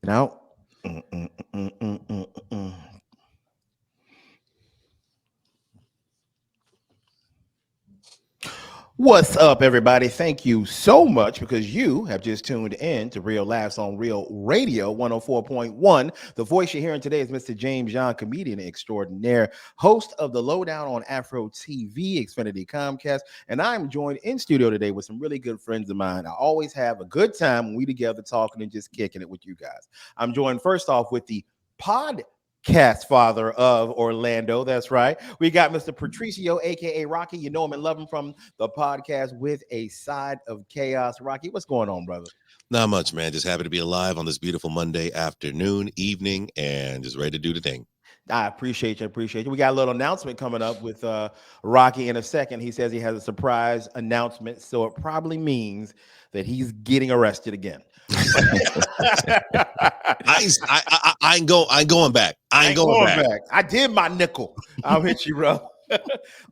Now, mm, mm, mm, mm, mm, mm. What's up, everybody? Thank you so much because you have just tuned in to Real Laughs on Real Radio 104.1. The voice you're hearing today is Mr. James Young, comedian extraordinaire, host of the Lowdown on Afro TV, Xfinity Comcast. And I'm joined in studio today with some really good friends of mine. I always have a good time when we together talking and just kicking it with you guys. I'm joined first off with the podcast father of Orlando. That's right. We got Mr. Patricio, aka Rocky. You know him and love him from the podcast With a Side of Chaos. Rocky, what's going on, brother? Not much, man. Just happy to be alive on this beautiful Monday afternoon, evening, and just ready to do the thing. I appreciate you. Appreciate you. We got a little announcement coming up with Rocky in a second. He says he has a surprise announcement, so it probably means that he's getting arrested again. I ain't going back. I ain't going back. I did my nickel. I'll hit you, bro.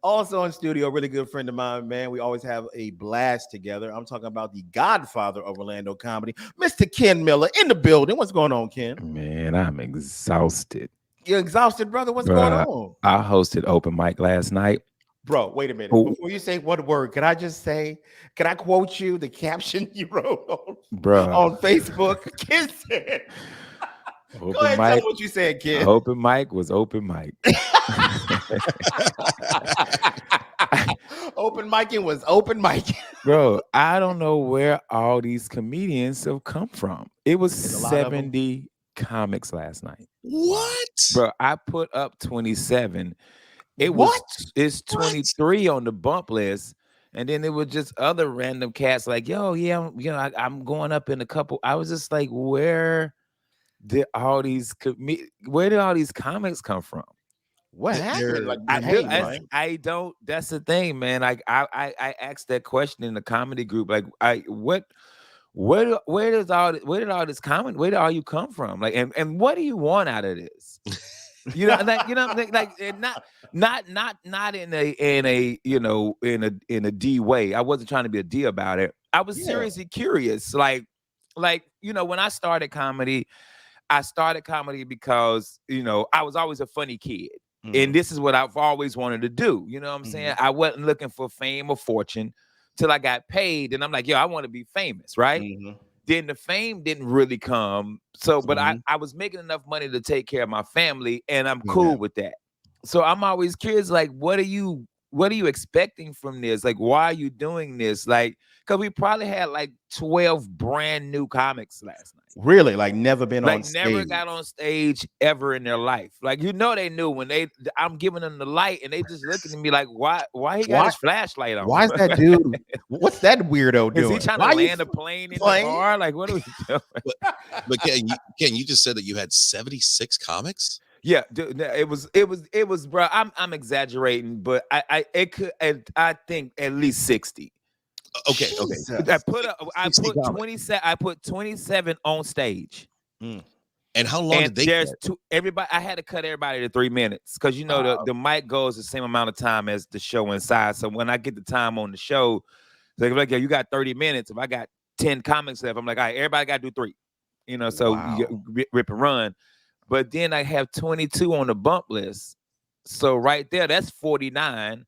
Also in studio, a really good friend of mine, man. We always have a blast together. I'm talking about the godfather of Orlando comedy, Mr. Ken Miller, in the building. What's going on, Ken? Man, I'm exhausted. You're exhausted, brother. What's going on? I hosted open mic last night. Bro, wait a minute. Before you say one word, can I quote you the caption you wrote on Facebook? Ken said, open go ahead and mic, tell me what you said, Ken. Open mic was open mic. Open micing was open mic. Bro, I don't know where all these comedians have come from. It was 70 comics last night. What? Bro, I put up 27. It's 23 on the bump list. And then it was just other random cats like, yo, yeah, I'm going up in a couple. I was just like, where did all these comics come from? What happened? Like, I don't. That's the thing, man. Like I asked that question in the comedy group. Like, where did all this comment? Where did all you come from? Like, and what do you want out of this? You know, not in a D way. I wasn't trying to be a D about it. I was seriously curious. Like when I started comedy because I was always a funny kid. And this is what I've always wanted to do. You know what I'm saying? I wasn't looking for fame or fortune till I got paid. And I'm like, yo, I want to be famous, right? Then the fame didn't really come. So, but I was making enough money to take care of my family, and I'm cool with that. So I'm always curious, like, what are you expecting from this? Like, why are you doing this? Like, because we probably had like 12 brand new comics last night. Really? Like never been on stage? Never got on stage ever in their life. Like, they knew when I'm giving them the light and they just looking at me like, why he got his flashlight on? Why is that dude? What's that weirdo doing? Is he trying to land a plane in the bar? Like, what are we doing? But Ken, you just said that you had 76 comics? Yeah, it was, bro. I'm exaggerating, but I think at least 60. Okay. I put 27 on stage. And how long did they get? Everybody, I had to cut everybody to 3 minutes because the mic goes the same amount of time as the show inside. So when I get the time on the show, they're like, yeah, you got 30 minutes. If I got 10 comics left, I'm like, all right, everybody got to do 3. You rip and run. But then I have 22 on the bump list. So right there, that's 49.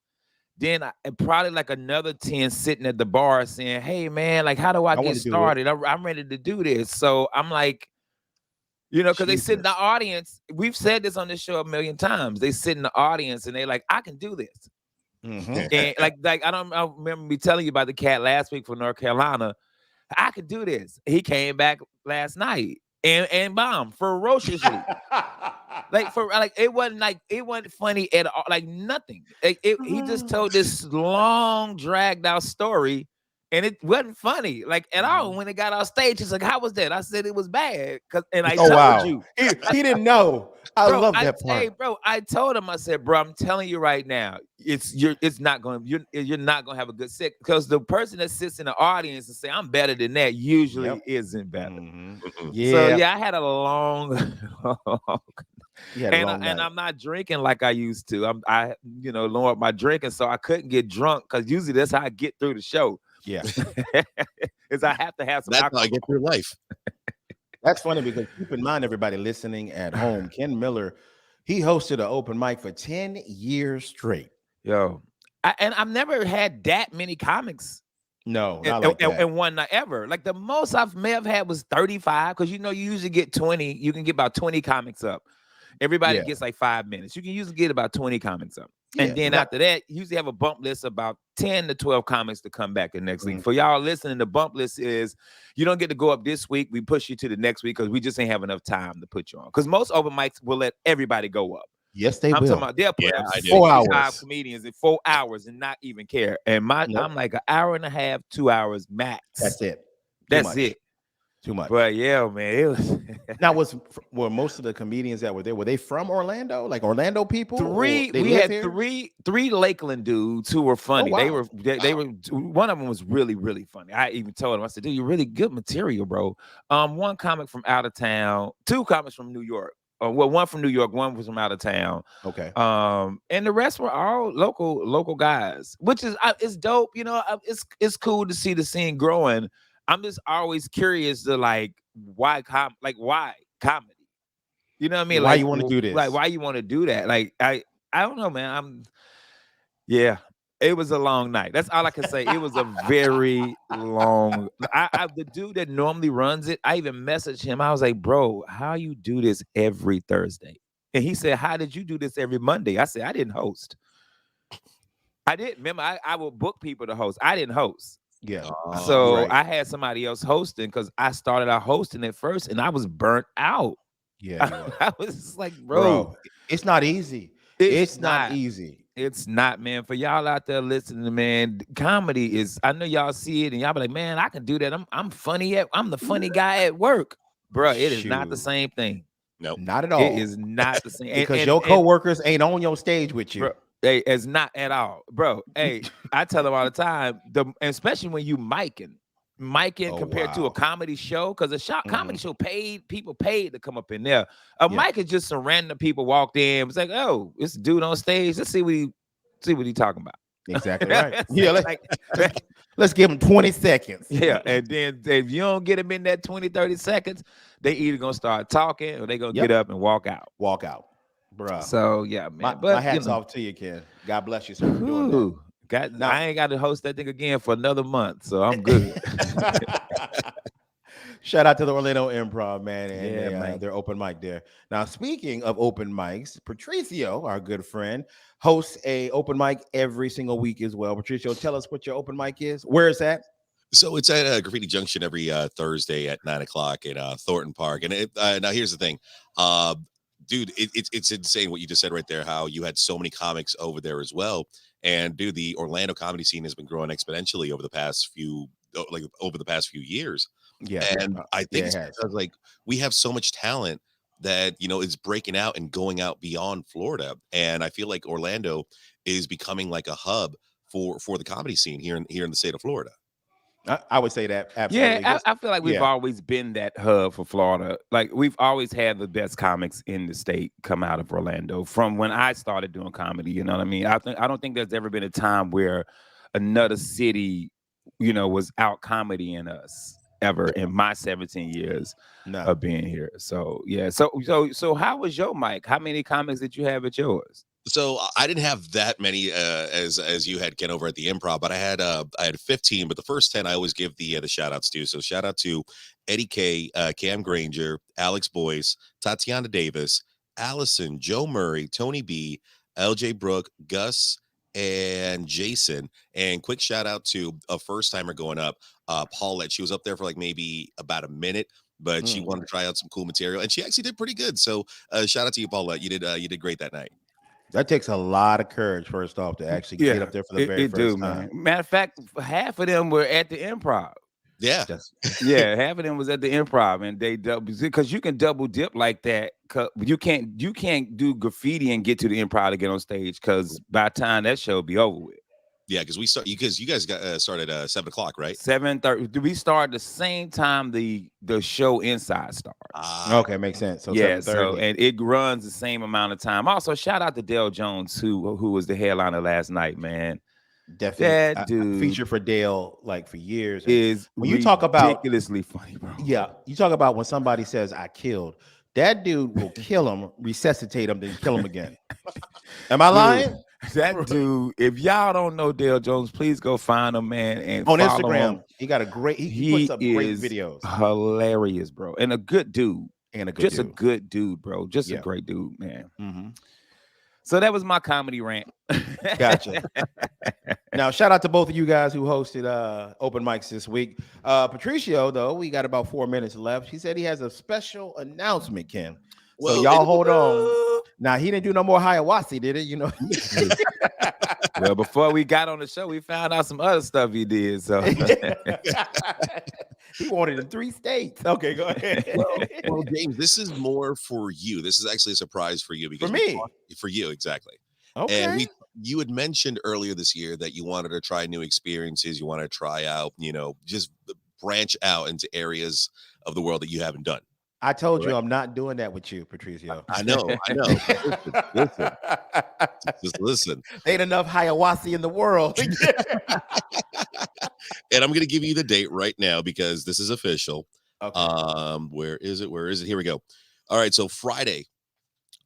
Then probably like another 10 sitting at the bar saying, hey, man, like, how do I get started? I'm ready to do this. So I'm like, because they sit in the audience. We've said this on this show a million times. They sit in the audience and they like, I can do this. And like I remember me telling you about the cat last week from North Carolina. I could do this. He came back last night and bombed ferociously. It wasn't funny at all. Like nothing. He just told this long dragged out story, and it wasn't funny like at all. When it got off stage, he's like, "How was that?" I said it was bad I told you. He didn't know. I love that part. Hey, bro, I told him. I said, "Bro, I'm telling you right now, you're not gonna have a good set because the person that sits in the audience and say I'm better than that usually isn't better." So I had a long. And I'm not drinking like I used to. I lowered my drinking, so I couldn't get drunk because usually that's how I get through the show. Yeah, is I have to have some. That's how I get through life. That's funny because keep in mind, everybody listening at home, Ken Miller, he hosted an open mic for 10 years straight. Yo, and I've never had that many comics No, not like that. in one night ever. Like the most I may have had was 35, because you usually get 20. You can get about 20 comics up. Everybody Yeah. gets like 5 minutes. You can usually get about 20 comics up. Yeah, And then after that, you usually have a bump list about 10 to 12 comics to come back the next week. Mhm. For y'all listening, the bump list is you don't get to go up this week. We push you to the next week because we just ain't have enough time to put you on. Because most open mics will let everybody go up. Yes, they I'm will. talking about they'll put Yeah, up I do. 4 65 hours. comedians in 4 hours and not even care. And Nope. I'm like an hour and a half, 2 hours max. That's it. Too That's much. it. Too much. But yeah, man, it was Now, were most of the comedians that were there, were they from Orlando? Like Orlando people? three. They We live had here? three Lakeland dudes who were funny. wow. They were. One of them was really, really funny. I even told him, I said, "Dude, you're really good material, bro." One comic from out of town, two comics from New York. Well, one from New York, one was from out of town. Okay. And the rest were all local guys, which is it's dope. It's cool to see the scene growing. I'm just always curious to why comedy? You know what I mean? Why you wanna do this? Like why you want to do that? Like I don't know, man. Yeah. It was a long night. That's all I can say. It was a very long. The dude that normally runs it, I even messaged him. I was like, bro, how you do this every Thursday? And he said, how did you do this every Monday? I said, I didn't host. I didn't. Remember, I would book people to host. I didn't host. Yeah. So right. I had somebody else hosting because I started out hosting at first and I was burnt out. Yeah. You are. I was just like, bro, it's not easy. It's not not. easy. It's not, man. For y'all out there listening, man, comedy is. I know y'all see it, and y'all be like, "Man, I can do that. I'm funny. I'm the funny guy at work, bro. It is not the Shoot. same thing. Nope. Not at all. It is not the same because your coworkers ain't on your stage with you. Bro, hey, it's not at all, bro. Hey, I tell them all the time, especially when you micing compared to a comedy show, because a comedy show people paid to come up in there. A mic is just some random people walked in. It's like, oh, it's a dude on stage. Let's see what he talking about. Exactly right. Yeah, let's give him 20 seconds. Yeah, and then if you don't get them in that 20, 30 seconds, they either gonna start talking or they gonna get up and walk out. Walk out, bro. So yeah, man. My hat's off to you, Ken. God bless you, sir, for doing that. I ain't got to host that thing again for another month, so I'm good. Shout out to the Orlando Improv, man, and man. their open mic there. Now, speaking of open mics, Patricio, our good friend, hosts a open mic every single week as well. Patricio, tell us what your open mic is. Where is that? So it's at Graffiti Junction every Thursday at 9:00 in Thornton Park. And now here's the thing, dude, it's insane what you just said right there. How you had so many comics over there as well. And dude, the Orlando comedy scene has been growing exponentially over the past few years. Yeah, and I think it's because we have so much talent that is breaking out and going out beyond Florida. And I feel like Orlando is becoming like a hub for the comedy scene here in the state of Florida. I would say that absolutely. Yeah, I feel like we've always been that hub for Florida. Like we've always had the best comics in the state come out of Orlando from when I started doing comedy. You know what I mean? I don't think there's ever been a time where another city, was out comedying us ever in my 17 years of being here. So yeah. So how was your mic? How many comics did you have at yours? So I didn't have that many as you had, Ken, over at the Improv, but I had 15. But the first 10 I always give the shout outs to. So shout out to Eddie K, Cam Granger, Alex Boyce, Tatiana Davis, Allison, Joe Murray, Tony B, LJ Brook, Gus, and Jason. And quick shout out to a first timer going up, Paulette. She was up there for maybe about a minute, but she wanted to try out some cool material, and she actually did pretty good. So shout out to you, Paulette. You did great that night. That takes a lot of courage, first off, to actually get up there for the very first time. Man. Matter of fact, half of them were at the Improv. Yeah. Half of them was at the Improv, and they because you can double dip like that. You can't do graffiti and get to the Improv to get on stage, because by the time that show be over with. Yeah, because you guys got started at 7:00, right? 7:30. We start the same time the show inside starts. Okay, makes sense. So yeah, and it runs the same amount of time. Also, shout out to Dale Jones, who was the headliner last night, man. Definitely That dude feature for Dale like for years. And is when you talk about ridiculously funny, bro. yeah, you talk about when somebody says I killed, that dude will kill him, resuscitate him, then kill him again. Am I lying? That dude, if y'all don't know Dale Jones, please go find him, man, and On follow Instagram, him. he got a great. He puts up great is videos hilarious, bro, and a good dude. and a good Just dude. a good dude, bro. Just a Yeah. great dude, man. Mm-hmm. So that was my comedy rant. Gotcha. Now, shout out to both of you guys who hosted open mics this week. Patricio, though, we got about 4 minutes left. He said he has a special announcement, Ken. So y'all hold on. Now, he didn't do no more Hiawassee, did it? You know. Well, before we got on the show, we found out some other stuff he did. So he wanted in 3 states. Okay, go ahead. Well, James, this is more for you. This is actually a surprise for you because for me, for you exactly. Okay. And you had mentioned earlier this year that you wanted to try new experiences. You want to try out, just branch out into areas of the world that you haven't done. I told you I'm not doing that with you, Patricio. I know. Just listen. Ain't enough Hiawassee in the world. And I'm going to give you the date right now because this is official. Okay. Where is it? Here we go. All right. So Friday,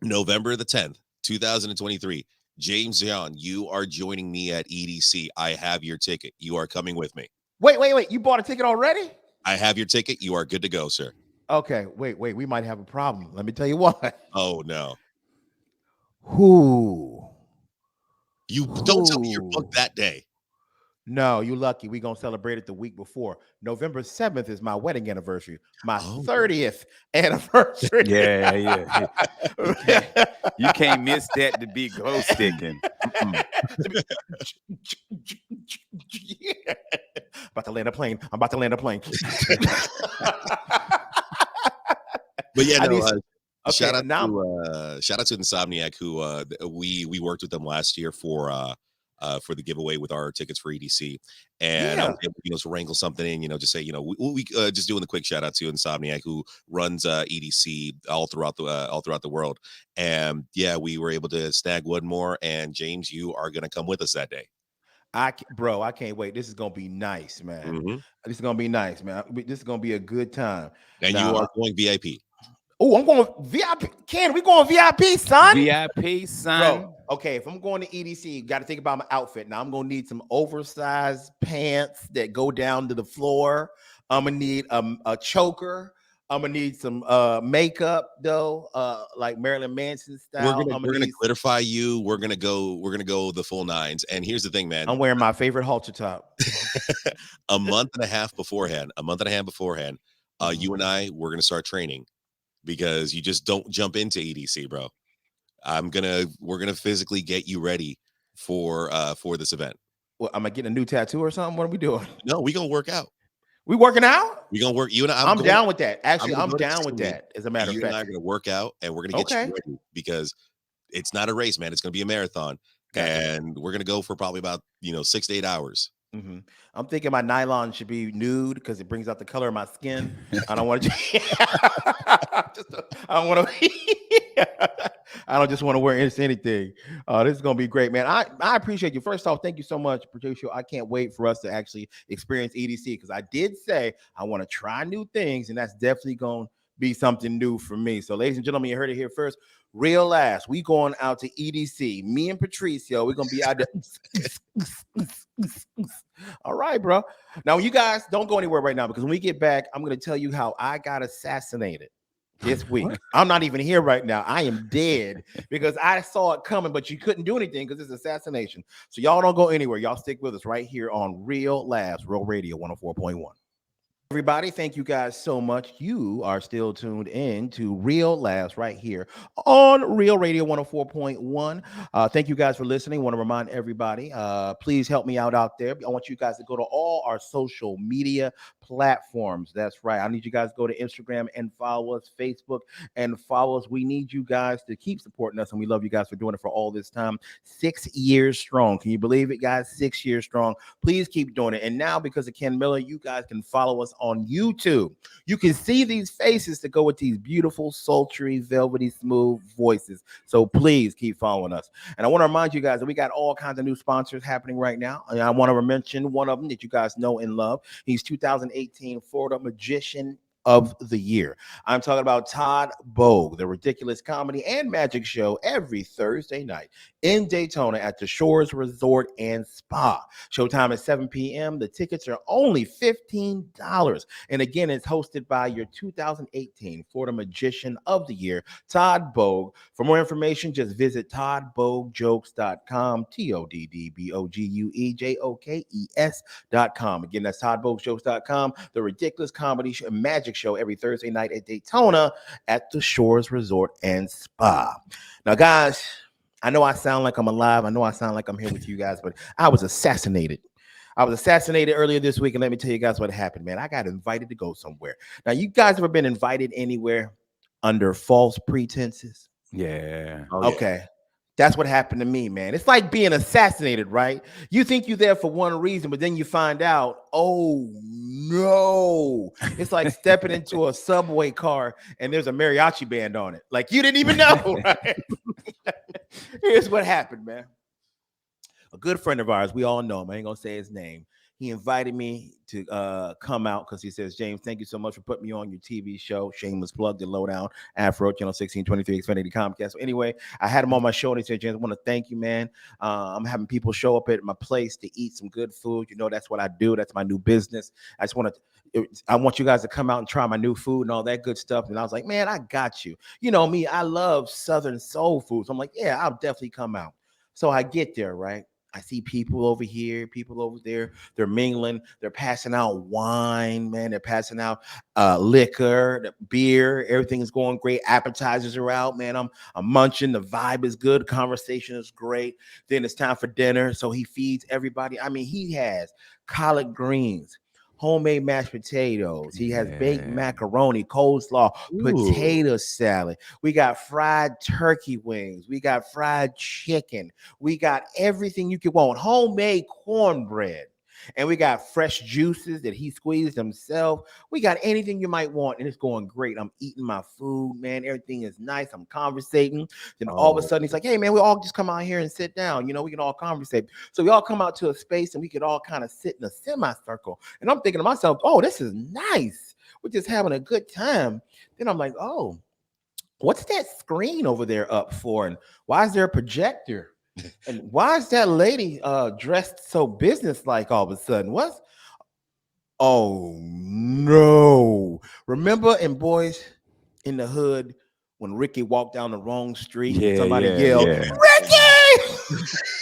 November the 10th, 2023. James John, you are joining me at EDC. I have your ticket. You are coming with me. Wait. You bought a ticket already? I have your ticket. You are good to go, sir. Okay, wait. We might have a problem. Let me tell you why. Oh, no. Who? Don't tell me you're booked that day. No, you lucky. We're going to celebrate it the week before. November 7th is my wedding anniversary. My 30th anniversary. Yeah. You can't miss that to be glow sticking. Yeah. About to land a plane. I'm about to land a plane. But yeah, no, okay, shout out to Insomniac who we worked with them last year for the giveaway with our tickets for EDC, and I was able, to wrangle something in, just say, we just doing the quick shout out to Insomniac who runs EDC all throughout the world, and yeah, we were able to snag one more. And James, you are going to come with us that day. I can't wait. This is gonna be nice, man. Mm-hmm. This is gonna be nice, man. This is gonna be a good time. And now, you are going VIP. Oh, I'm going VIP. Ken, we going VIP, son? VIP, son. Bro, okay, if I'm going to EDC, you got to think about my outfit. Now, I'm going to need some oversized pants that go down to the floor. I'm going to need a choker. I'm going to need some makeup, though, like Marilyn Manson style. We're gonna glitterify you. We're gonna go the full nines. And here's the thing, man. I'm wearing my favorite halter top. a month and a half beforehand, you and I, we're gonna start training. Because you just don't jump into EDC, bro. We're gonna physically get you ready for this event. Well, am I getting a new tattoo or something? What are we doing? No, we gonna work out. We working out? We gonna work. You and I. I'm down with that. Actually, I'm down with that. As a matter of fact, you and I are gonna work out, and we're gonna get you ready because it's not a race, man. It's gonna be a marathon, and we're gonna go for probably about 6 to 8 hours. Mm-hmm. I'm thinking my nylon should be nude because it brings out the color of my skin. I don't want to. I don't just want to wear anything. This is gonna be great, man. I appreciate you. First off, thank you so much, Patricio. I can't wait for us to actually experience EDC because I did say I want to try new things, and that's definitely going to be something new for me. So, ladies and gentlemen, you heard it here first. Real last, we going out to EDC. Me and Patricio, we're gonna be out there. All right, bro. Now, you guys don't go anywhere right now because when we get back, I'm gonna tell you how I got assassinated this week. I'm not even here right now. I am dead because I saw it coming, but you couldn't do anything because it's assassination. So y'all don't go anywhere. Y'all stick with us right here on Real Labs, Real Radio 104.1. Everybody, thank you guys so much. You are still tuned in to Real Labs right here on Real Radio 104.1. Thank you guys for listening. I want to remind everybody, please help me out there. I want you guys to go to all our social media platforms. That's right. I need you guys to go to Instagram and follow us, Facebook and follow us. We need you guys to keep supporting us, and we love you guys for doing it for all this time. 6 years strong. Can you believe it, guys? 6 years strong. Please keep doing it. And now, because of Ken Miller, you guys can follow us on YouTube. You can see these faces to go with these beautiful, sultry, velvety, smooth voices. So please keep following us. And I want to remind you guys that we got all kinds of new sponsors happening right now. And I want to mention one of them that you guys know and love. He's 2018 Florida Magician of the Year. I'm talking about Todd Bogue, the ridiculous comedy and magic show every Thursday night in Daytona at the Shores Resort and Spa. Showtime at 7 p.m. The tickets are only $15. And again, it's hosted by your 2018 Florida Magician of the Year, Todd Bogue. For more information, just visit toddbogujokes.com, TODDBOGUEJOKES.com. Again, that's toddbogujokes.com, the ridiculous comedy and magic show every Thursday night at Daytona at the Shores Resort and Spa. Now, guys, I know I sound like I'm alive. I know I sound like I'm here with you guys, but I was assassinated. I was assassinated earlier this week, and let me tell you guys what happened, man. I got invited to go somewhere. Now, you guys ever been invited anywhere under false pretenses? Yeah. Oh, yeah. Okay. That's what happened to me, man. It's like being assassinated, right? You think you're there for one reason, but then you find out, oh no. It's like stepping into a subway car and there's a mariachi band on it. Like you didn't even know, right? Here's what happened, man. A good friend of ours, we all know him. I ain't gonna say his name. He invited me to come out because he says, James, thank you so much for putting me on your TV show. Shameless plug, the Lowdown Afro, Channel 1623, Xfinity Comcast. So anyway, I had him on my show and he said, James, I want to thank you, man. I'm having people show up at my place to eat some good food. You know, that's what I do. That's my new business. I want you guys to come out and try my new food and all that good stuff. And I was like, man, I got you. You know me, I love Southern soul food. So I'm like, yeah, I'll definitely come out. So I get there, right? I see people over here, people over there. They're mingling. They're passing out wine, man. They're passing out liquor, beer. Everything is going great. Appetizers are out, man. I'm munching. The vibe is good. Conversation is great. Then it's time for dinner. So he feeds everybody. I mean, he has collard greens, homemade mashed potatoes. He has baked macaroni, coleslaw, potato salad. We got fried turkey wings. We got fried chicken. We got everything you could want. Homemade cornbread. And we got fresh juices that he squeezed himself. We got anything you might want, and it's going great. I'm eating my food, man. Everything is nice. I'm conversating. Then all of a sudden, he's like, hey, man, we all just come out here and sit down. You know, we can all conversate. So we all come out to a space, and we could all kind of sit in a semicircle. And I'm thinking to myself, oh, this is nice. We're just having a good time. Then I'm like, oh, what's that screen over there up for? And why is there a projector? And why is that lady dressed so businesslike all of a sudden? What's oh no. Remember in Boys in the Hood when Ricky walked down the wrong street and somebody yelled, Ricky!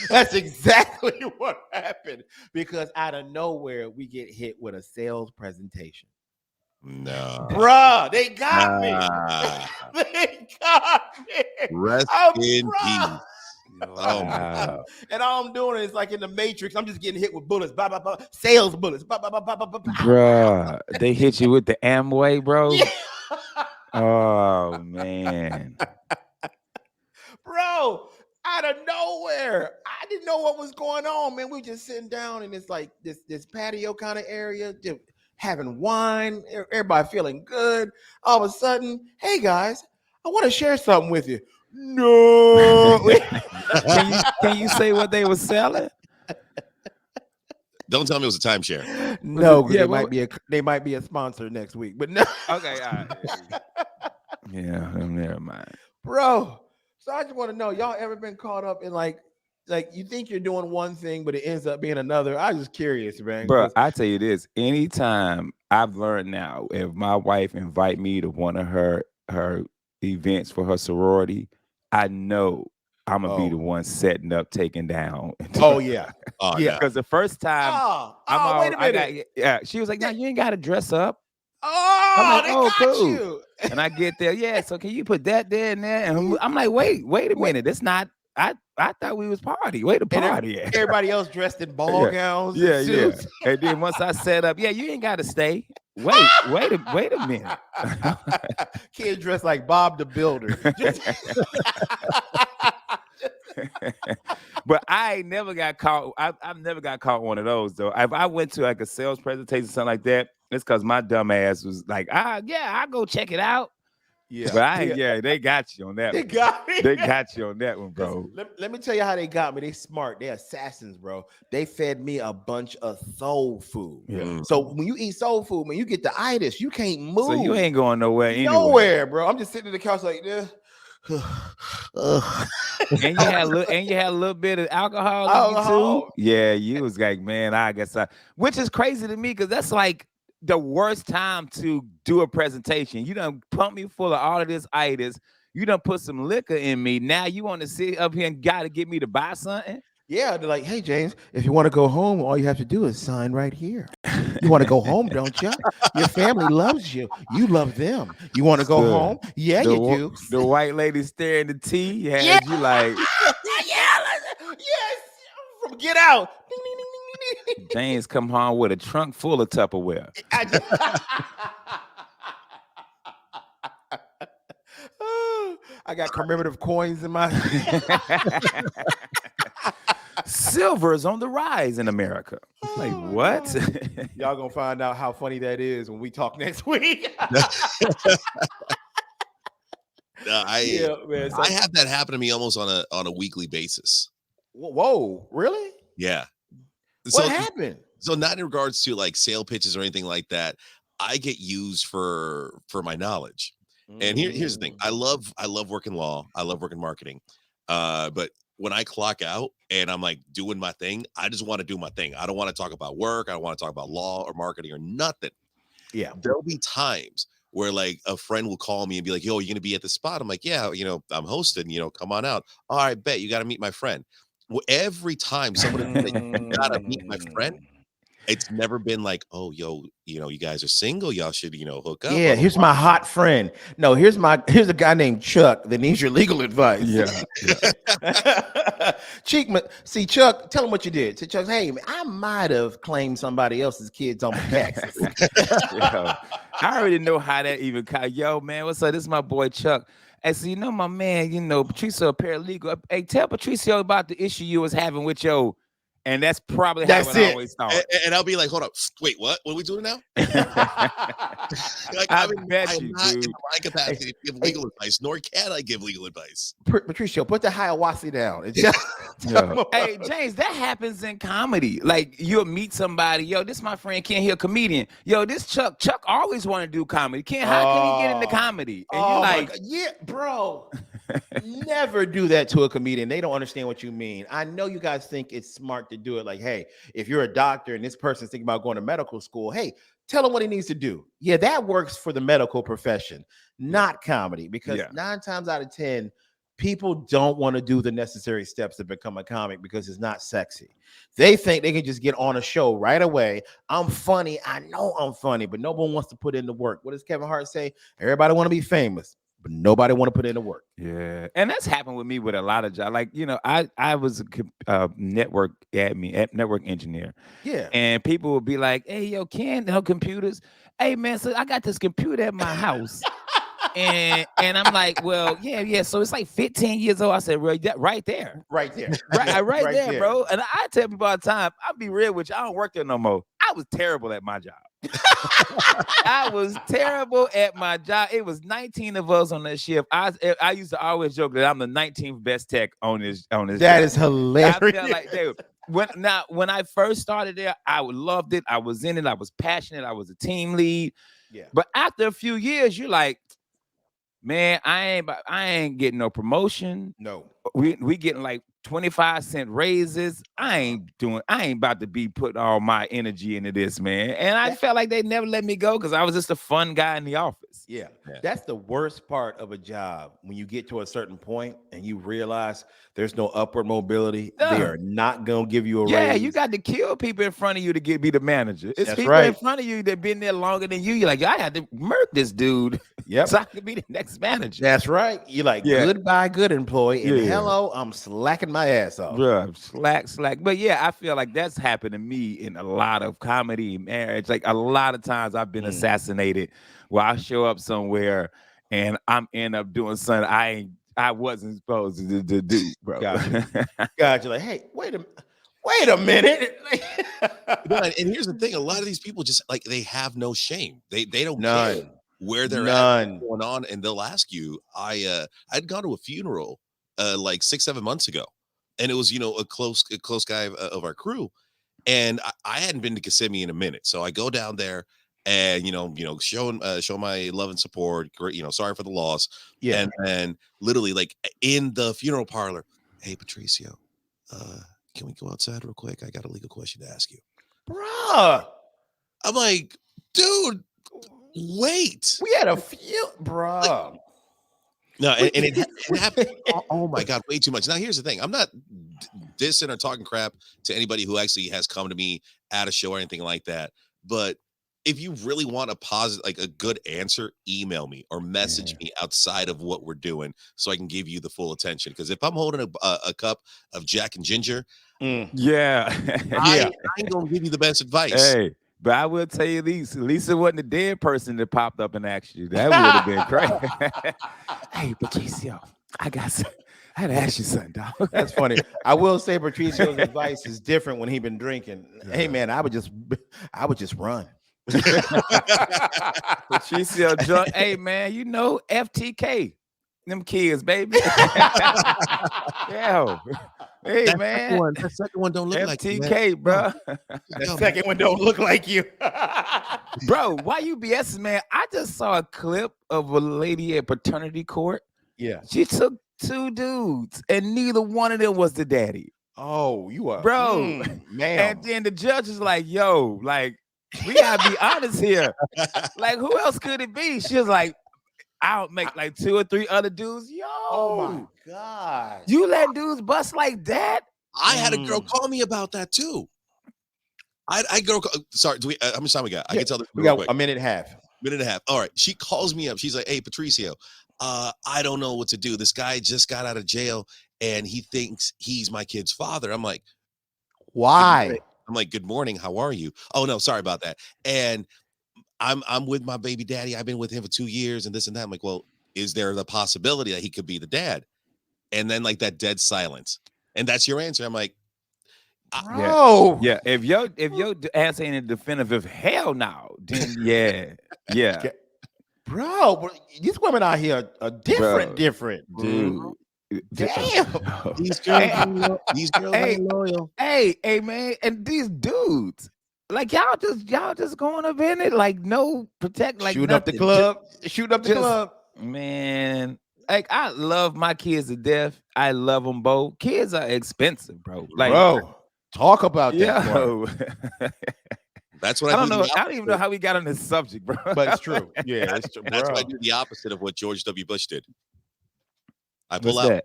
That's exactly what happened. Because out of nowhere, we get hit with a sales presentation. No. Bruh, they got me. They got me. Rest in peace. Wow. And all I'm doing is like in the Matrix. I'm just getting hit with bullets. Bah, bah, bah, sales bullets. Bah, bah, bah, bah, bah, bah, bah. Bruh, they hit you with the Amway, bro. Yeah. Oh man. Bro, out of nowhere. I didn't know what was going on, man. We were just sitting down in this like this patio kind of area, just having wine, everybody feeling good. All of a sudden, hey guys, I want to share something with you. No. Can you say what they were selling? Don't tell me it was a timeshare. No, Yeah, they might be a sponsor next week, but no. Okay, all right. Yeah, never mind. Bro, so I just want to know, y'all ever been caught up in like you think you're doing one thing, but it ends up being another? I'm just curious, man. Bro, I tell you this, anytime I've learned now, if my wife invite me to one of her events for her sorority, I know I'm gonna be the one setting up, taking down. Oh yeah. Oh, Yeah. no. Because the first time wait a minute. she was like, no, you ain't gotta dress up. Oh, I'm like, they oh, got cool. you. And I get there, yeah. So can you put that there and there? And I'm like, wait a minute. It's not. I thought we was party. Wait a party. Everybody else dressed in ball gowns. Yeah, and yeah. suits. And then once I set up, yeah, you ain't gotta stay. Wait a minute. Kid dressed like Bob the Builder. But I ain't never got caught. I've never got caught one of those though. If I went to like a sales presentation, something like that, It's because my dumb ass was like, I'll go check it out. Yeah. But they got you on that They one. got me. They got you on that one, bro. Let me tell you how they got me. They smart. They assassins, bro. They fed me a bunch of soul food. Yeah. So when you eat soul food, when you get the itis, you can't move. So you ain't going nowhere anyway. Nowhere, bro. I'm just sitting on the couch like this. And you had a little bit of alcohol in you too. Yeah, you was like, man, I guess which is crazy to me because that's like the worst time to do a presentation. You done pump me full of all of this itis. You done put some liquor in me. Now you want to sit up here and gotta get me to buy something? Yeah, they're like, hey, James, if you want to go home, all you have to do is sign right here. You want to go home, don't you? Your family loves you. You love them. You want to go home? Yeah, you do. The white lady staring the tea had you like, yes, from Get Out. James come home with a trunk full of Tupperware. I got commemorative coins in my. Silver is on the rise in America. Like what? Y'all gonna find out how funny that is when we talk next week. I have that happen to me almost on a weekly basis. Whoa, really? Yeah. What happened? So not in regards to like sale pitches or anything like that. I get used for my knowledge. And here's the thing. I love working law. I love working marketing. But when I clock out and I'm like doing my thing, I just want to do my thing. I don't want to talk about work. I don't want to talk about law or marketing or nothing. Yeah. There'll be times where like a friend will call me and be like, yo, you're going to be at the spot. I'm like, yeah, I'm hosting, come on out. All right, bet you got to meet my friend. Well, every time someone is like, you got to meet my friend, it's never been like, oh, yo, you guys are single. Y'all should, hook up. Yeah, here's my hot friend. No, here's a guy named Chuck that needs your legal advice. Yeah. See, Chuck, tell him what you did. Say, Chuck, hey, man, I might have claimed somebody else's kids on my taxes. I already know how that even. Yo, man, what's up? This is my boy Chuck. Hey, so my man, Patricio, a paralegal. Hey, tell Patricio about the issue you was having with your. And that's probably how it always starts. And I'll be like, hold up, wait, what? What are we doing now? I bet you, not dude. in my capacity to give legal advice, nor can I give legal advice. Patricio, put the Hiawassee down. Hey, James, that happens in comedy. Like you'll meet somebody, yo, this my friend Ken, he a comedian. Yo, this Chuck always want to do comedy. Ken, how can he get into comedy? And you're like, yeah, bro. Never do that to a comedian. They don't understand what you mean. I know you guys think it's smart to do it. Like, hey, if you're a doctor and this person's thinking about going to medical school, hey, tell him what he needs to do. Yeah, that works for the medical profession, not comedy, because 9 times out of 10, people don't want to do the necessary steps to become a comic because it's not sexy. They think they can just get on a show right away. I'm funny. I know I'm funny, but no one wants to put in the work. What does Kevin Hart say? Everybody want to be famous, but nobody want to put in the work. Yeah, and that's happened with me with a lot of jobs. Like, I was a network engineer. Yeah, and people would be like, "Hey, yo, Ken, computers. Hey, man, so I got this computer at my house." And I'm like, well, yeah. So it's like 15 years old. I said, right there, right there, there, bro. And I tell people all the time, I'll be real with you. I don't work there no more. I was terrible at my job. I was terrible at my job. It was 19 of us on that shift. I used to always joke that I'm the 19th best tech on this. That job. Is hilarious. I felt like, dude, when I first started there, I loved it. I was in it. I was passionate. I was a team lead. Yeah. But after a few years, you're like, man, I ain't getting no promotion. No. We getting like 25-cent raises. I ain't about to be putting all my energy into this, man. And I felt like they never let me go because I was just a fun guy in the office. Yeah. That's the worst part of a job when you get to a certain point and you realize there's no upward mobility. They are not gonna give you a raise. Yeah, you got to kill people in front of you to be the manager. It's That's people right. in front of you that been there longer than you. You're like, I had to murk this dude. Yep. So I could be the next manager. That's right. You're like, goodbye, good employee. And hello, I'm slacking my ass off. Bruh, slack. But yeah, I feel like that's happened to me in a lot of comedy, marriage. Like a lot of times I've been assassinated where I show up somewhere and I'm end up doing something I wasn't supposed to do, bro. Gotcha. Like, hey, wait a minute. Wait a minute. No, and here's the thing: a lot of these people just like they have no shame. They don't care None. where they're at, None. what's going on, and they'll ask you. I'd gone to a funeral like 6-7 months ago, and it was a close guy of our crew, and I hadn't been to Kissimmee in a minute, so I go down there and show my love and support. Great, sorry for the loss, Yeah. and literally like in the funeral parlor, hey Patricio, can we go outside real quick? I got a legal question to ask you. Bruh. I'm like, dude, wait. We had a few, bruh. Like, no, and it happened. Oh my God, way too much. Now, here's the thing. I'm not dissing or talking crap to anybody who actually has come to me at a show or anything like that. But if you really want a positive, like a good answer, email me or message me outside of what we're doing so I can give you the full attention. Because if I'm holding a cup of Jack and Ginger, yeah, I ain't gonna give you the best advice. Hey, but I will tell you this: at least it wasn't a dead person that popped up and asked you. That would have been crazy. Hey, Patricio, I had to ask you something, dog. That's funny. I will say Patricio's advice is different when he been drinking. Hey man, I would just run. Patricio, hey man, FTK, them kids, baby. Yeah. Hey that man, that second one don't look like FTK, bro. The second one don't look like you. Bro, why you BS, man? I just saw a clip of a lady at paternity court. Yeah. She took 2 dudes, and neither one of them was the daddy. Oh, you are, bro. Man. And then the judge is like, yo, like, we gotta be honest here. Like, who else could it be? She was like, I'll make like 2 or 3 other dudes. Yo, oh my God. You let dudes bust like that? I had a girl call me about that too. Sorry, do we? How much time we got? I can tell this. We got quick. A minute and a half. Minute and a half. All right. She calls me up. She's like, "Hey, Patricio, I don't know what to do. This guy just got out of jail, and he thinks he's my kid's father." I'm like, why? I'm like, "Good morning. How are you?" Oh no, sorry about that. And I'm with my baby daddy. I've been with him for 2 years, and this and that. I'm like, "Well, is there the possibility that he could be the dad?" And then like that dead silence, and that's your answer. I'm like, bro. Yeah. If your answer ain't a definitive hell no, then yeah. Bro, these women out here are different, dude. Damn. These girls ain't loyal. Hey, man, and these dudes, like y'all just going up in it, like no protect, like shooting up the club, man. Like I love my kids to death. I love them both. Kids are expensive, bro. Like, bro, talk about that. That's what I don't know. I don't even know how we got on this subject, bro. But it's true. Yeah, it's true. That's why I do the opposite of what George W. Bush did. I pull What's out.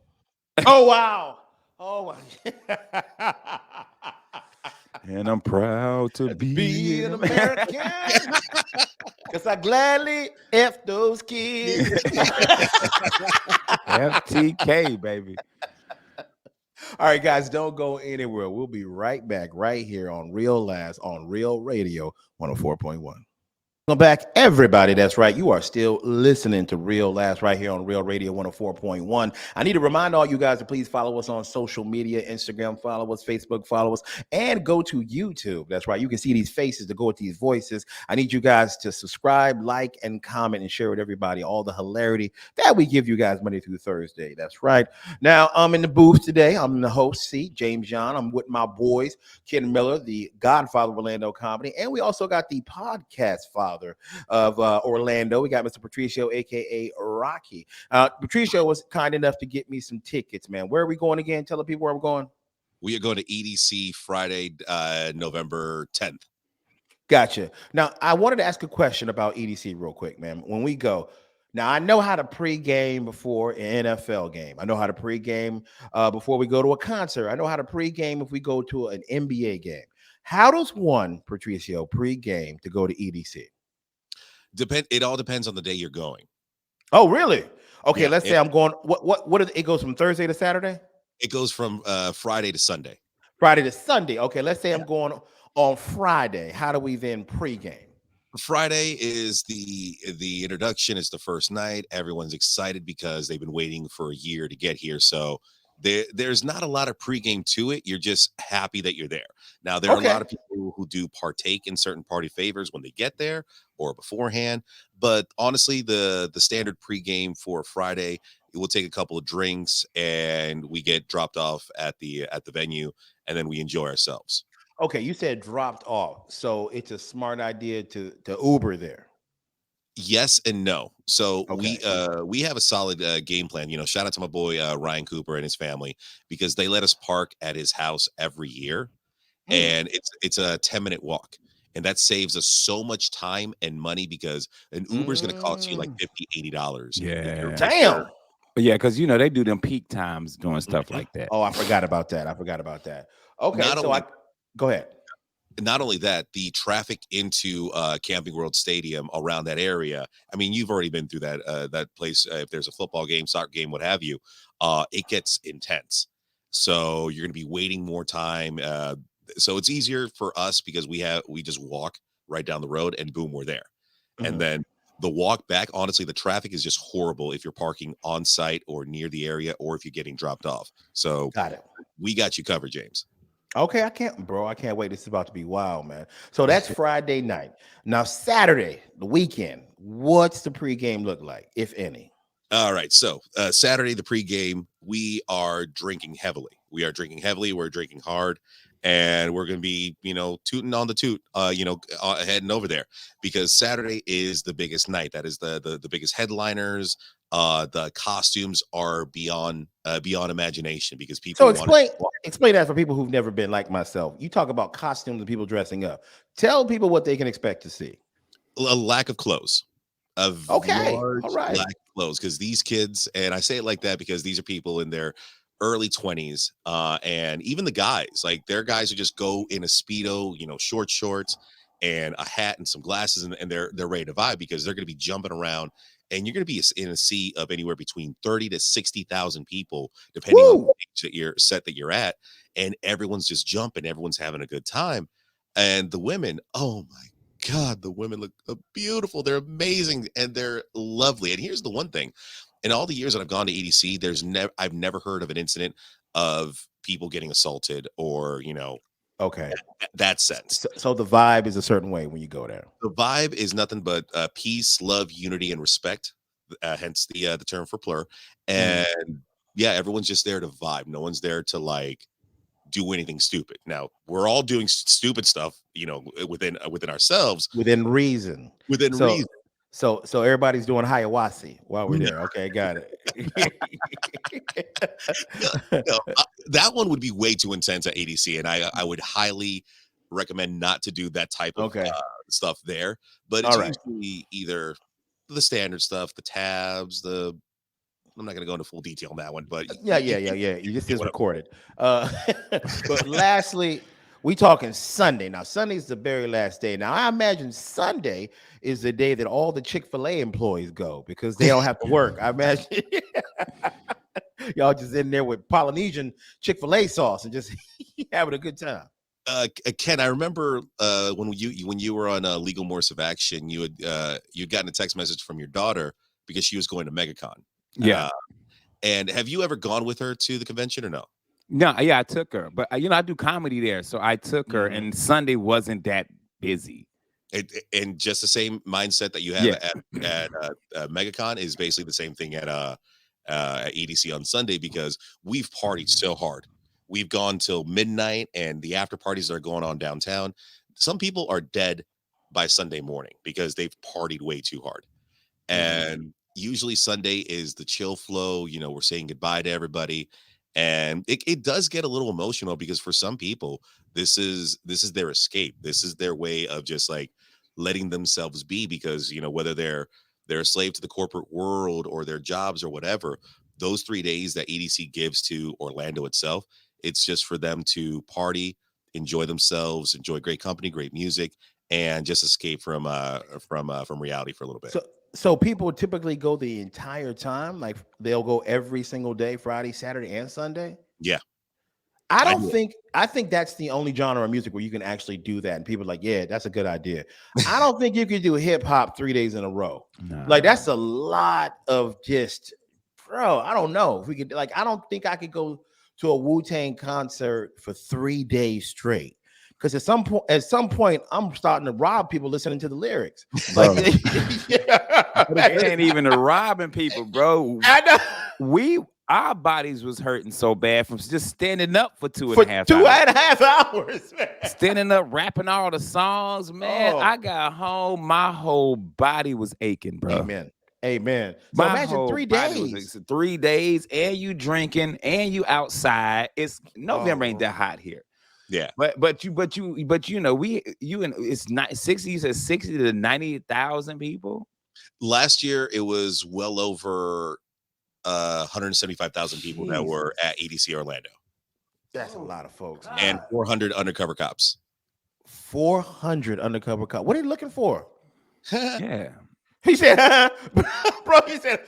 That? Oh wow. Oh my. And I'm proud to be an American. Because I gladly F those kids. FTK, baby. All right, guys, don't go anywhere. We'll be right back right here on Real Last on Real Radio 104.1. Welcome back, everybody. That's right. You are still listening to Real Last right here on Real Radio 104.1. I need to remind all you guys to please follow us on social media, Instagram, follow us, Facebook, follow us, and go to YouTube. That's right. You can see these faces to go with these voices. I need you guys to subscribe, like, and comment and share with everybody all the hilarity that we give you guys Monday through Thursday. That's right. Now, I'm in the booth today. I'm the host, James John. I'm with my boys, Ken Miller, the godfather of Orlando comedy, and we also got the podcast father of Orlando. We got Mr. Patricio, aka Rocky. Patricio was kind enough to get me some tickets, man. Where are we going again? Tell the people where we're going. We are going to EDC Friday, November 10th. Gotcha. Now, I wanted to ask a question about EDC real quick, man. When we go, now I know how to pregame before an NFL game. I know how to pregame before we go to a concert. I know how to pregame if we go to an NBA game. How does one, Patricio, pregame to go to EDC? It all depends on the day you're going. Oh, really? Okay, let's say I'm going. What is it? Goes from Thursday to Saturday? It goes from Friday to Sunday. Friday to Sunday. Okay, let's say I'm going on Friday. How do we then pregame? Friday is the introduction. It's the first night. Everyone's excited because they've been waiting for a year to get here. So there's not a lot of pregame to it. You're just happy that you're there. Now, there are a Okay. lot of people who do partake in certain party favors when they get there or beforehand. But honestly, the standard pregame for Friday, we'll take a couple of drinks and we get dropped off at the venue, and then we enjoy ourselves. Okay, you said dropped off, so it's a smart idea to Uber there. Yes and no. So Okay. we have a solid game plan. Shout out to my boy Ryan Cooper and his family, because they let us park at his house every year, Hmm. and it's a 10-minute walk, and that saves us so much time and money, because an Uber is going to cost you like Mm. 50, $80 Yeah. if you're Damn. Yeah, because they do them peak times doing stuff Mhm. like that. Oh, I forgot about that. I forgot about that. Okay, not so I only go ahead. not only that, the traffic into Camping World Stadium around that area. I mean, you've already been through that place. If there's a football game, soccer game, what have you, it gets intense. So you're going to be waiting more time. So it's easier for us because we just walk right down the road and boom, we're there. And Mhm. then the walk back, honestly, the traffic is just horrible if you're parking on site or near the area, or if you're getting dropped off. So Got it. we got you covered, James. Okay, I can't wait. This is about to be wild, man. So that's Friday night. Now Saturday, the weekend. What's the pregame look like, if any? All right. So Saturday, the pregame, we are drinking heavily. We are drinking heavily. We're drinking hard, and we're going to be, tooting on the toot, heading over there, because Saturday is the biggest night. That is the biggest headliners. The costumes are beyond imagination, because So people want explain that for people who've never been like myself. You talk about costumes and people dressing up. Tell people what they can expect to see. a lack of clothes, a Okay, all large right. lack of clothes, because these kids, and I say it like that because these are people in their early 20s, and even the guys, like, they're guys who just go in a speedo, short shorts and a hat and some glasses, and they're ready to vibe, because they're going to be jumping around, and you're going to be in a sea of anywhere between 30 to 60,000 people, depending on Woo! the stage that you're at, and everyone's just jumping, everyone's having a good time. And the women, oh my God, the women look beautiful. They're amazing and they're lovely. And here's the one thing: in all the years that I've gone to EDC, I've never heard of an incident of people getting assaulted, or Okay. that sense. So the vibe is a certain way when you go there. The vibe is nothing but peace, love, unity, and respect. Hence the term for plur. Mhm. And yeah, everyone's just there to vibe. No one's there to like do anything stupid. Now we're all doing stupid stuff, within ourselves, Within reason. within So reason. so everybody's doing Hiawassee while we're there. Okay, got No, it. no, that one would be way too intense at ADC, and I would highly recommend not to do that type of Okay. stuff there. But it's All right. usually either the standard stuff, the tabs, the I'm not going to go into full detail on that one, but Yeah. You just get is what recorded. But lastly, we talking Sunday. Now, Sunday's the very last day. Now, I imagine Sunday is the day that all the Chick-fil-A employees go because they don't have to work. I imagine y'all just in there with Polynesian Chick-fil-A sauce and just having a good time. Ken, I remember when you were on Legal Morse of Action, you'd gotten a text message from your daughter because she was going to MegaCon. Yeah. And have you ever gone with her to the convention or no? No, yeah, I took her, but I do comedy there, so I took her, and Sunday wasn't that busy. And just the same mindset that you have Yeah. at MegaCon is basically the same thing at EDC on Sunday, because we've partied so hard. We've gone till midnight, and the after parties that are going on downtown. Some people are dead by Sunday morning because they've partied way too hard. And usually Sunday is the chill flow. We're saying goodbye to everybody. And it does get a little emotional, because for some people, this is their escape. This is their way of just like letting themselves be, because whether they're a slave to the corporate world or their jobs or whatever, those 3 days that EDC gives to Orlando itself, it's just for them to party, enjoy themselves, enjoy great company, great music, and just escape from reality for a little bit. So people typically go the entire time, like they'll go every single day, Friday, Saturday, and Sunday. Yeah, I I don't do. think I think that's the only genre of music where you can actually do that. And people are like, yeah, that's a good idea. I don't think you could do hip hop 3 days in a row. Like that's a lot of just, bro. I don't know if we could. Like, I don't think I could go. to a Wu-Tang concert for 3 days straight. Because at some point, I'm starting to rob people listening to the lyrics. Bro. Like, yeah, It ain't even a robbing people, bro. I know. Our bodies was hurting so bad from just standing up for two For and a half two hours. and a half hours, man. Standing up, rapping all the songs, man. Oh. I got home, my whole body was aching, bro. Amen. So My imagine whole 3 body was days. 3 days, and you drinking, and you outside. It's November ain't that hot here. Yeah, but you know it's not 60. You said 60 to 90,000 people. last year it was well over 175,000 people that were at EDC Orlando. That's a lot of folks. And 400 undercover cops. 400 undercover cops. What are you looking for? Yeah. He said, bro, he said,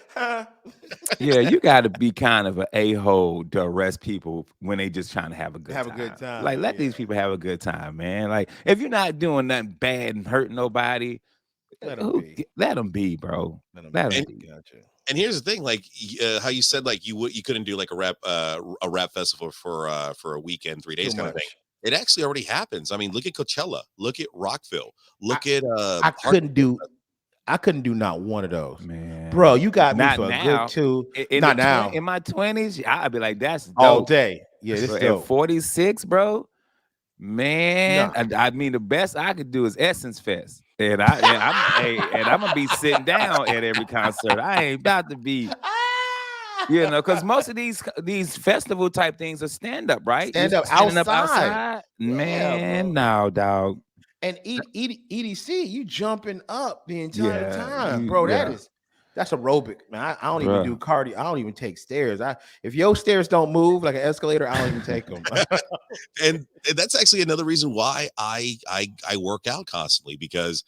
Yeah, you got to be kind of an a-hole to arrest people when they just trying to have a good time. Like, let these people have a good time, man. Like, if you're not doing nothing bad and hurting nobody, let them be, bro. Let them be. Gotcha. And here's the thing, like how you said, like you couldn't do like a rap festival for a weekend, 3 days kind of thing. It actually already happens. I mean, look at Coachella, look at Rockville, look at I couldn't do not one of those, man. Bro, you got me not for now. a good two. Not now. In my 20s, I'd be like, that's dope. All day. Yeah, this dope. At 46, bro. Man, I mean, the best I could do is Essence Fest, and I'm gonna be sitting down at every concert. I ain't about to be, because most of these festival type things are stand up, right? Standing up outside. Man, no, dog. And EDC, you jumping up the entire time, bro. That's aerobic, man. I don't even do cardio. I don't even take stairs. If your stairs don't move like an escalator, I don't even take them. and that's actually another reason why I work out constantly, because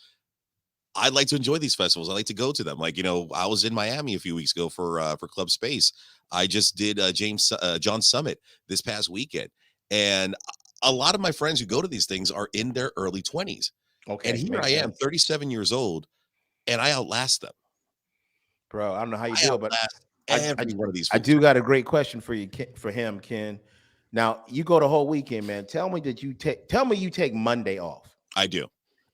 I like to enjoy these festivals. I like to go to them. Like, I was in Miami a few weeks ago for Club Space. I just did John Summit this past weekend, and a lot of my friends who go to these things are in their early 20s. Okay, and here I am, 37 years old, and I outlast them. Bro, I don't know how you do it, but every one of these. I do got a great question for you, for him, Ken. Now, you go the whole weekend, man. Tell me you take Monday off. I do.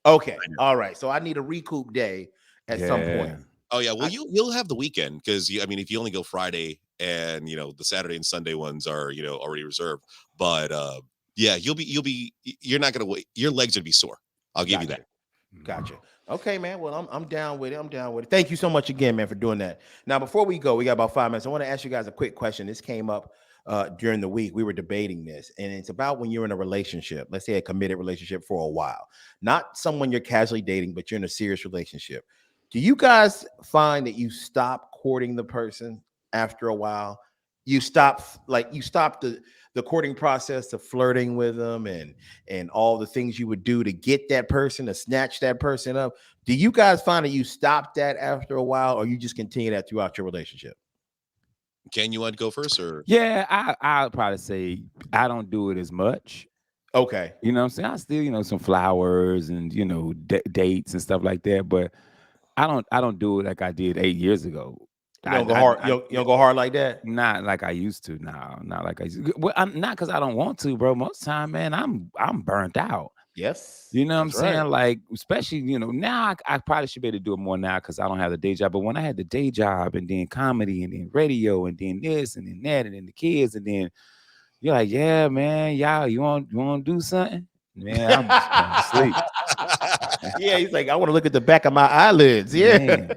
Okay, all right. So I need a recoup day at some point. Oh yeah, well you'll have the weekend, because if you only go Friday, and the Saturday and Sunday ones are already reserved. But yeah, you're not gonna wait. Your legs would be sore. I'll give you that. Gotcha. Okay, man. Well, I'm down with it. Thank you so much again, man, for doing that. Now, before we go, we got about 5 minutes. I want to ask you guys a quick question. This came up during the week. We were debating this, and it's about when you're in a relationship, let's say a committed relationship for a while, not someone you're casually dating, but you're in a serious relationship. Do you guys find that you stop courting the person after a while? You stop the courting process to flirting with them and all the things you would do to get that person, to snatch that person up. Do you guys find that you stop that after a while, or you just continue that throughout your relationship? Ken, you want to go first, or? Yeah, I'll probably say I don't do it as much. Okay. You know what I'm saying? I still, some flowers and, dates and stuff like that, but I don't do it like I did 8 years ago. You don't go hard. You don't go hard like that. Not like I used to. No, not like I used to. Well, I'm not, because I don't want to, bro. Most time, man, I'm burnt out. Yes. You know what I'm saying? Like, especially, now I probably should be able to do it more now because I don't have the day job. But when I had the day job, and then comedy, and then radio, and then this, and then that, and then the kids, and then you're like, yeah, man, y'all, you want to do something? Man, I'm just going to sleep. Yeah, he's like, I want to look at the back of my eyelids. Yeah. Man.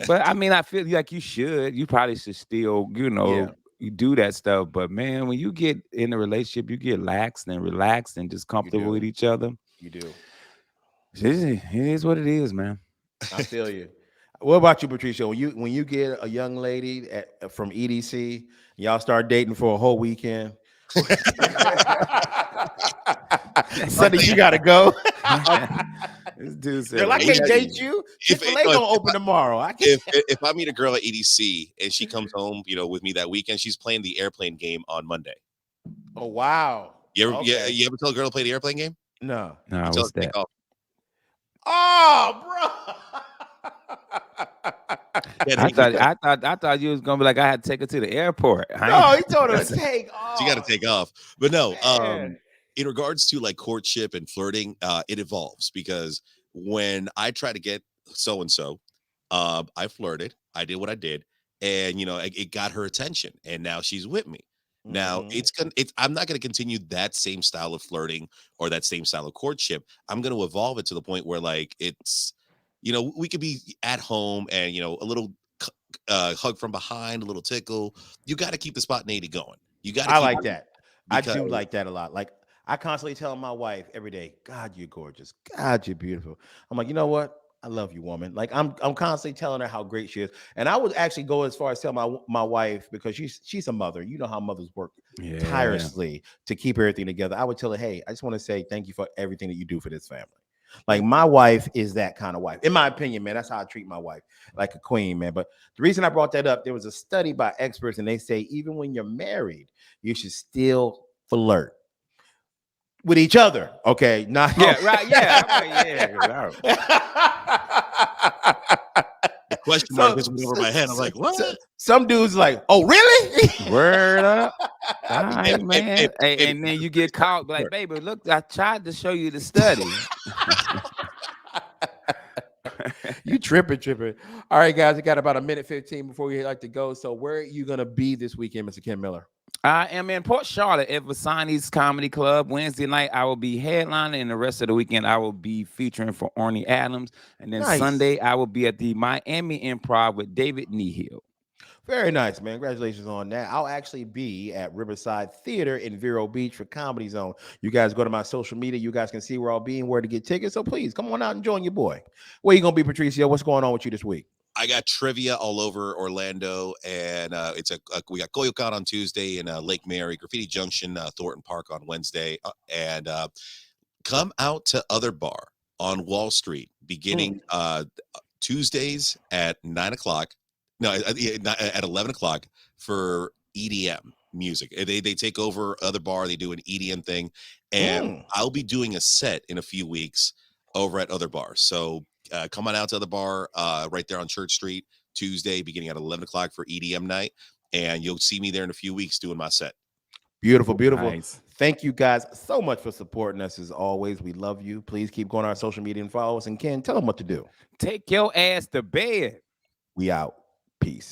But I mean, I feel like you should. You probably should still, you do that stuff. But man, when you get in a relationship, you get laxed and relaxed and just comfortable with each other. You do. It is what it is, man. I feel you. What about you, Patricio? When you get a young lady from EDC, y'all start dating for a whole weekend. Sunday, you gotta go. This dude said, girl, I can't date you. Chick-fil-A gonna open tomorrow. If I meet a girl at EDC and she comes home, with me that weekend, she's playing the airplane game on Monday. Oh wow! You ever tell a girl to play the airplane game? No. What's that? Oh, bro. I thought you was gonna be like I had to take her to the airport. No, he told her to take So you got off. to take off. But no, Man. in regards to like courtship and flirting, it evolves because when I try to get so and so, I flirted, I did what I did, and it got her attention, and now she's with me. Now Mhm. I'm not gonna continue that same style of flirting or that same style of courtship. I'm gonna evolve it to the point where like we could be at home and a little hug from behind, a little tickle. You got to keep the spontaneity going. You got to I keep like it that. I because do like that a lot. Like I constantly tell my wife every day, God, you're gorgeous. God, you're beautiful. I'm like, you know what? I love you, woman. Like I'm constantly telling her how great she is. And I would actually go as far as tell my wife, because she's a mother. You know how mothers work Yeah. tirelessly to keep everything together. I would tell her, hey, I just want to say thank you for everything that you do for this family. Like my wife is that kind of wife, in my opinion, man. That's how I treat my wife, like a queen, man. But the reason I brought that up, there was a study by experts, and they say even when you're married, you should still flirt with each other. Okay, not Yeah, right. Yeah. I'm like, yeah. the question mark so, just went over my head. I'm like, what? some dudes like, oh, really? Word up. All I be right, getting- man. Hey, Baby, and then you get caught, like, baby, look, I tried to show you the study. You tripping. All right, guys, we got about a minute 15 before we like to go. So where are you gonna be this weekend, Mr. Ken Miller? I am in Port Charlotte at Vasani's Comedy Club. Wednesday night, I will be headlining, and the rest of the weekend, I will be featuring for Orny Adams. And then Nice. Sunday, I will be at the Miami Improv with David Nehill. Very nice, man. Congratulations on that. I'll actually be at Riverside Theater in Vero Beach for Comedy Zone. You guys go to my social media. You guys can see where I'll be and where to get tickets. So please come on out and join your boy. Where you gonna be, Patricio? What's going on with you this week? I got trivia all over Orlando, and we got Coyoacan on Tuesday and Lake Mary, Graffiti Junction, Thornton Park on Wednesday, and come out to Other Bar on Wall Street beginning Tuesdays at 9 o'clock. No, at 11 o'clock for EDM music. They take over Other Bar. They do an EDM thing, and I'll be doing a set in a few weeks over at Other Bar. So come on out to Other Bar right there on Church Street Tuesday, beginning at 11 o'clock for EDM night, and you'll see me there in a few weeks doing my set. Beautiful. Nice. Thank you guys so much for supporting us as always. We love you. Please keep going on our social media and follow us. And Ken, tell them what to do. Take your ass to bed. We out. Peace.